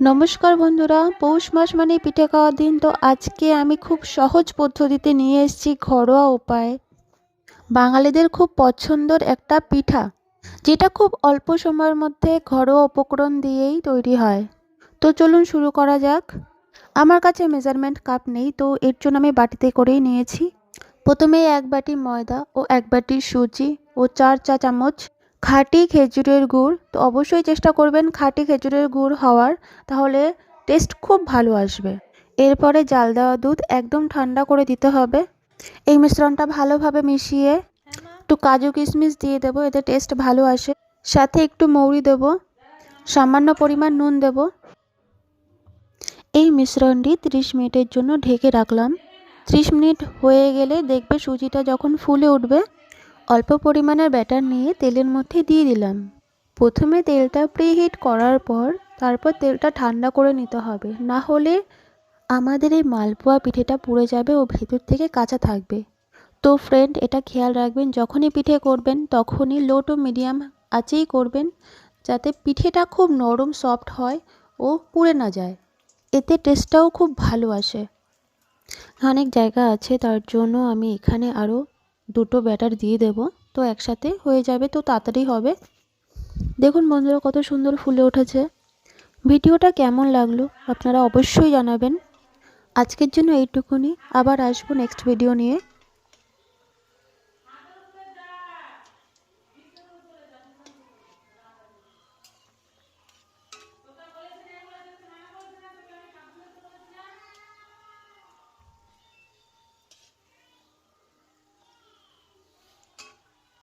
নমস্কার বন্ধুরা, পৌষ মাস মানে পিঠে খাওয়ার দিন। তো আজকে আমি খুব সহজ পদ্ধতিতে নিয়ে এসেছি ঘরোয়া উপায় বাঙালিদের খুব পছন্দের একটা পিঠা, যেটা খুব অল্প সময়ের মধ্যে ঘরোয়া উপকরণ দিয়েই তৈরি হয়। তো চলুন শুরু করা যাক। আমার কাছে মেজারমেন্ট কাপ নেই, তো এর জন্য আমি বাটিতে করেই নিয়েছি। প্রথমে 1 বাটি ময়দা ও 1 বাটি সুজি ও 4 চা চামচ খাঁটি খেজুরের গুড়। তো অবশ্যই চেষ্টা করবেন খাঁটি খেজুরের গুড় হওয়ার, তাহলে টেস্ট খুব ভালো আসবে। এরপরে জাল দেওয়া দুধ একদম ঠান্ডা করে দিতে হবে। এই মিশ্রণটা ভালোভাবে মিশিয়ে একটু কাজু কিশমিশ দিয়ে দেবো, এতে টেস্ট ভালো আসে। সাথে একটু মৌরি দেবো, সামান্য পরিমাণ নুন দেবো। এই মিশ্রণটি 30 মিনিটের জন্য ঢেকে রাখলাম। 30 মিনিট হয়ে গেলে দেখবে সুজিটা যখন ফুলে উঠবে, অল্প পরিমাণের ব্যাটার নিয়ে তেলের মধ্যে দিয়ে দিলাম। প্রথমে তেলটা প্রিহিট করার পর তারপর তেলটা ঠান্ডা করে নিতে হবে, না হলে আমাদের এই মালপোয়া পিঠেটা পুড়ে যাবে ও ভেতর থেকে কাঁচা থাকবে। তো ফ্রেন্ড, এটা খেয়াল রাখবেন, যখনই পিঠে করবেন তখনই লো টু মিডিয়াম আঁচেই করবেন, যাতে পিঠেটা খুব নরম সফট হয় ও পুড়ে না যায়। এতে টেস্টটাও খুব ভালো আসে। অনেক জায়গা আছে, তার জন্য আমি এখানে আরও দুটো ব্যাটার দিয়ে দেব, তো একসাথে হয়ে যাবে, তো তাড়াতাড়ি হবে। দেখুন বন্ধুরা, কত সুন্দর ফুলে উঠেছে। ভিডিওটা কেমন লাগলো আপনারা অবশ্যই জানাবেন। আজকের জন্য এইটুকুনি, আবার আসবো নেক্সট ভিডিও নিয়ে।